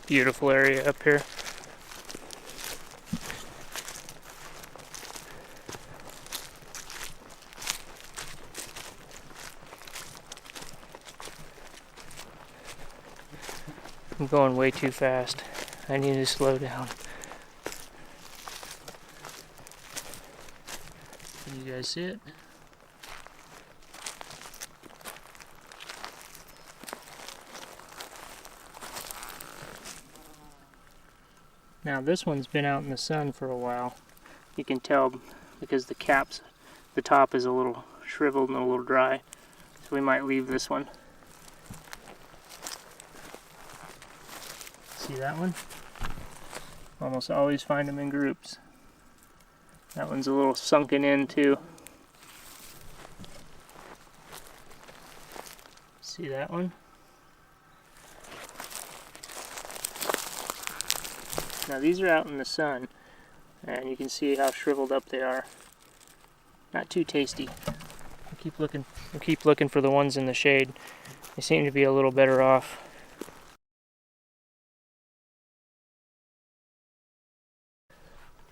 Beautiful area up here. I'm going way too fast. I need to slow down. Can you guys see it? Now this one's been out in the sun for a while. You can tell because the top is a little shriveled and a little dry. So we might leave this one. See that one? Almost always find them in groups. That one's a little sunken in too. See that one? Now these are out in the sun, and you can see how shriveled up they are. Not too tasty. We'll keep looking for the ones in the shade. They seem to be a little better off.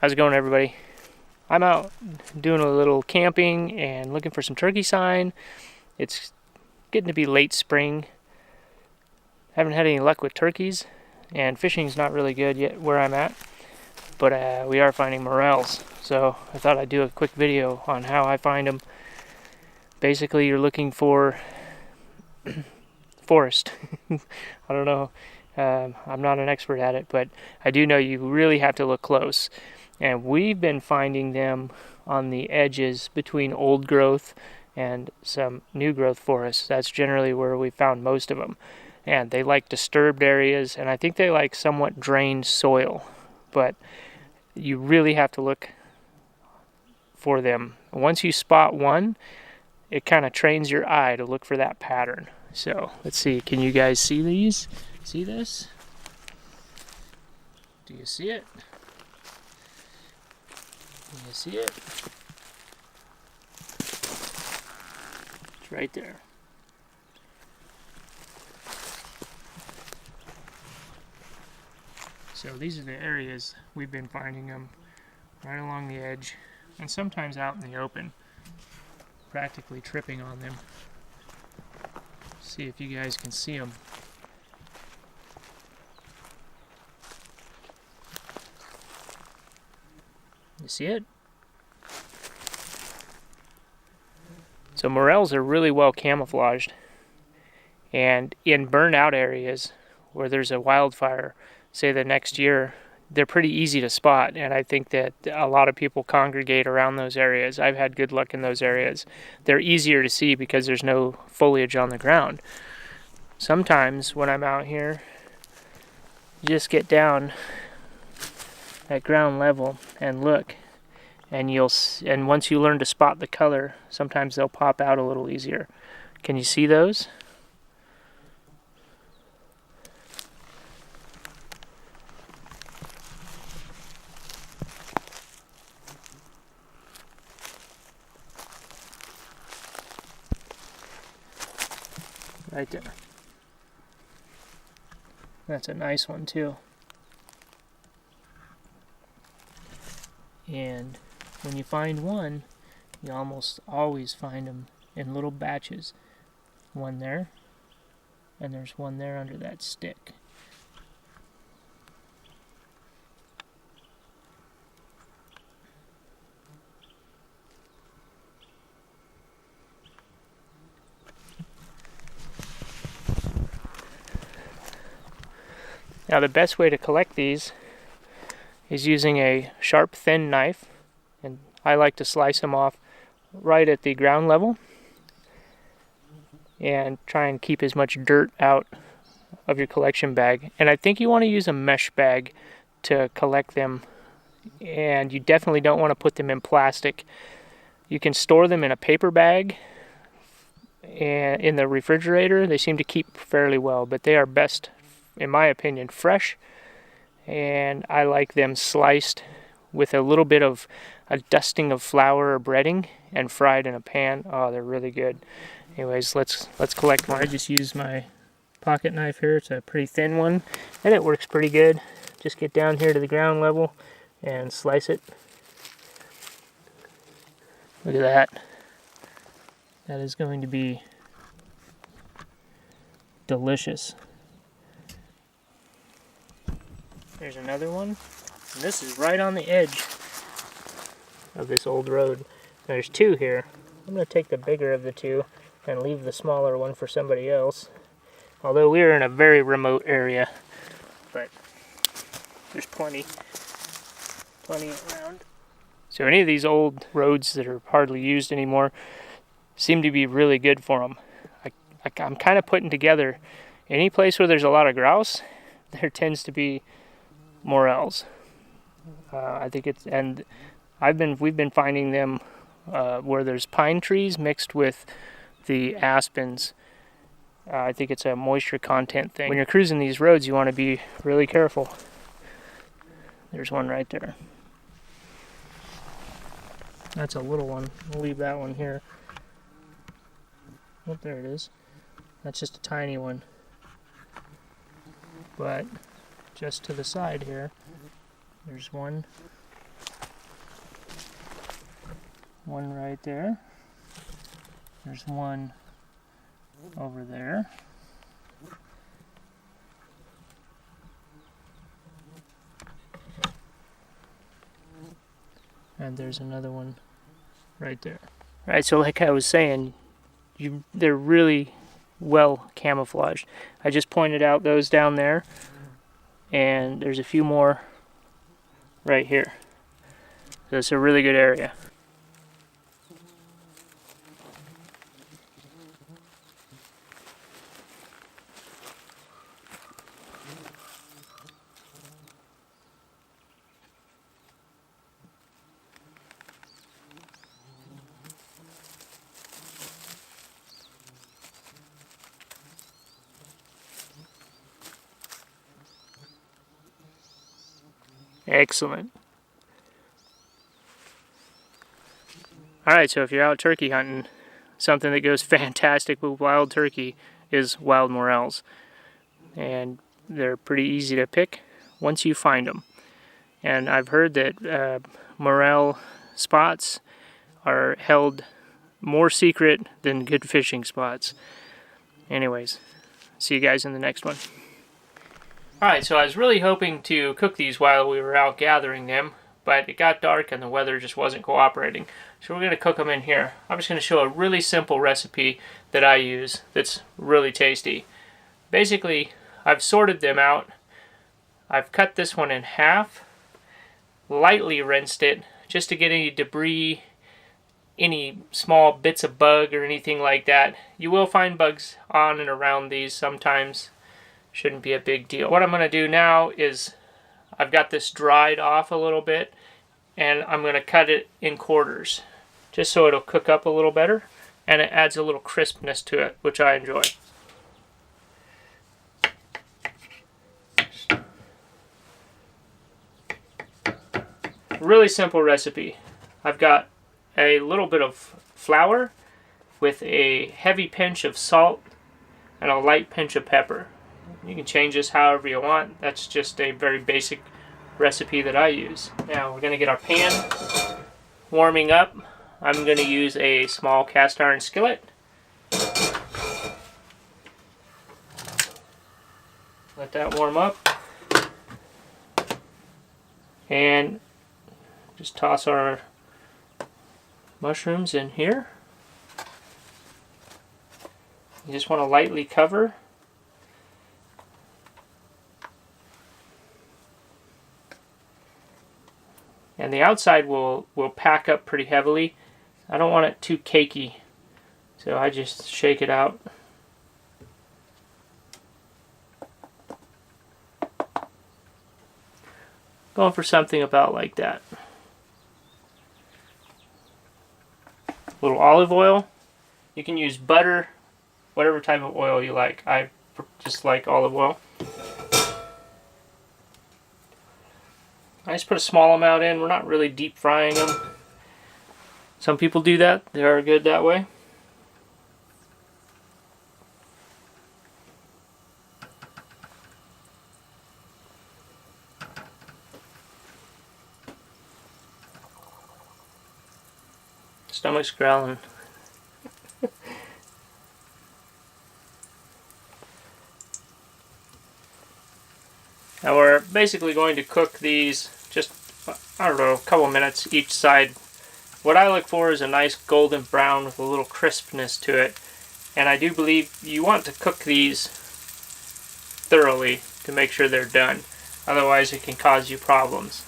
How's it going, everybody? I'm out doing a little camping and looking for some turkey sign. It's getting to be late spring. Haven't had any luck with turkeys, and fishing's not really good yet where I'm at, but we are finding morels. So I thought I'd do a quick video on how I find them. Basically, you're looking for forest. I don't know. I'm not an expert at it, but I do know you really have to look close. And we've been finding them on the edges between old growth and some new growth forests. That's generally where we found most of them. And they like disturbed areas, and I think they like somewhat drained soil. But you really have to look for them. Once you spot one, it kind of trains your eye to look for that pattern. So let's see, can you guys see these? See this? Do you see it? Can you see it? It's right there. So these are the areas we've been finding them, right along the edge, and sometimes out in the open, practically tripping on them. See if you guys can see them. You see it? So morels are really well camouflaged, and in burned out areas where there's a wildfire, say the next year, they're pretty easy to spot, and I think that a lot of people congregate around those areas. I've had good luck in those areas. They're easier to see because there's no foliage on the ground. Sometimes when I'm out here, you just get down at ground level and look, and once you learn to spot the color, sometimes they'll pop out a little easier. Can you see those? Right there. That's a nice one too. And when you find one, you almost always find them in little batches. One there, and there's one there under that stick. Now the best way to collect these is using a sharp, thin knife, and I like to slice them off right at the ground level and try and keep as much dirt out of your collection bag. And I think you want to use a mesh bag to collect them, and you definitely don't want to put them in plastic. You can store them in a paper bag and in the refrigerator. They seem to keep fairly well, but they are best, in my opinion, fresh, and I like them sliced with a little bit of a dusting of flour or breading and fried in a pan. Oh, they're really good. Anyways, let's collect more. I just used my pocket knife here. It's a pretty thin one, and it works pretty good. Just get down here to the ground level and slice it. Look at that. That is going to be delicious. There's another one. And this is right on the edge of this old road. There's two here. I'm going to take the bigger of the two and leave the smaller one for somebody else. Although we're in a very remote area, but there's plenty around. So any of these old roads that are hardly used anymore seem to be really good for them. I'm kind of putting together any place where there's a lot of grouse, there tends to be morels. I think it's, and we've been finding them where there's pine trees mixed with the aspens. I think it's a moisture content thing. When you're cruising these roads, you want to be really careful. There's one right there. That's a little one. We'll leave that one here. Oh, there it is. That's just a tiny one. But just to the side here, there's one. One right there. There's one over there. And there's another one right there. Alright, so like I was saying, they're really well camouflaged. I just pointed out those down there, and there's a few more right here. So it's a really good area. Excellent. Alright, so if you're out turkey hunting, something that goes fantastic with wild turkey is wild morels. And they're pretty easy to pick once you find them. And I've heard that morel spots are held more secret than good fishing spots. Anyways, see you guys in the next one. Alright, so I was really hoping to cook these while we were out gathering them, but it got dark and the weather just wasn't cooperating. So we're going to cook them in here. I'm just going to show a really simple recipe that I use that's really tasty. Basically, I've sorted them out. I've cut this one in half, lightly rinsed it, just to get any debris, any small bits of bug or anything like that. You will find bugs on and around these sometimes. Shouldn't be a big deal. What I'm going to do now is I've got this dried off a little bit, and I'm going to cut it in quarters just so it'll cook up a little better, and it adds a little crispness to it, which I enjoy. Really simple recipe. I've got a little bit of flour with a heavy pinch of salt and a light pinch of pepper. You can change this however you want. That's just a very basic recipe that I use. Now we're going to get our pan warming up. I'm going to use a small cast iron skillet. Let that warm up. And just toss our mushrooms in here. You just want to lightly cover. And the outside will pack up pretty heavily. I don't want it too cakey, so I just shake it out. Going for something about like that. A little olive oil. You can use butter, whatever type of oil you like. I just like olive oil. I just put a small amount in. We're not really deep frying them. Some people do that. They are good that way. Stomach's growling. Now we're basically going to cook these just, I don't know, a couple minutes each side. What I look for is a nice golden brown with a little crispness to it. And I do believe you want to cook these thoroughly to make sure they're done. Otherwise it can cause you problems.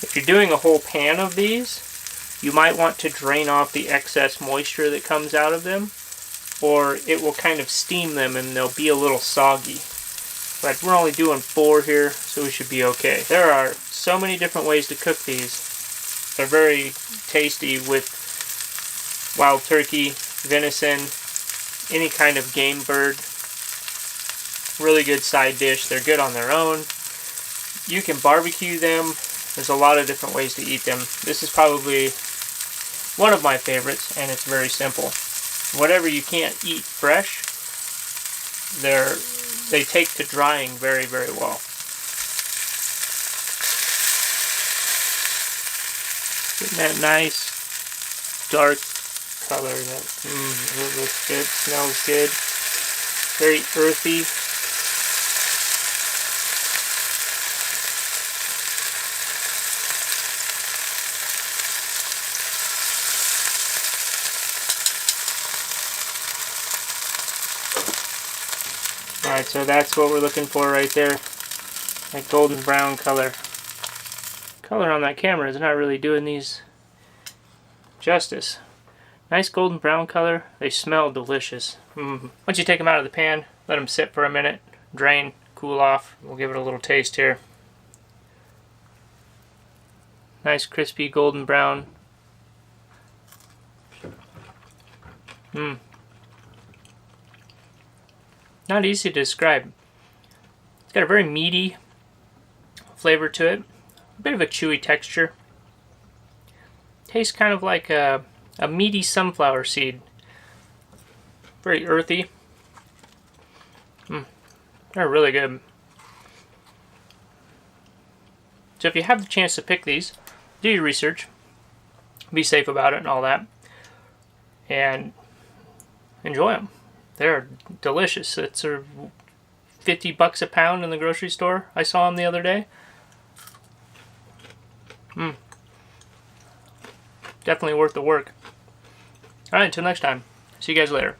If you're doing a whole pan of these, you might want to drain off the excess moisture that comes out of them, or it will kind of steam them and they'll be a little soggy. But we're only doing 4 here, so we should be okay. There are so many different ways to cook these. They're very tasty with wild turkey, venison, any kind of game bird. Really good side dish. They're good on their own. You can barbecue them. There's a lot of different ways to eat them. This is probably one of my favorites, and it's very simple. Whatever you can't eat fresh, they take to drying very, very well. Getting that nice dark color. It looks good, smells good. Very earthy. Alright, so that's what we're looking for right there. That golden brown color. Color on that camera is not really doing these justice. Nice golden brown color. They smell delicious. Once you take them out of the pan, let them sit for a minute, drain, cool off. We'll give it a little taste here. Nice crispy golden brown. Not easy to describe. It's got a very meaty flavor to it. A bit of a chewy texture. Tastes kind of like a meaty sunflower seed. Very earthy. They're really good. So if you have the chance to pick these, do your research. Be safe about it and all that. And enjoy them. They're delicious. It's $50 a pound in the grocery store. I saw them the other day. Definitely worth the work. Alright, until next time. See you guys later.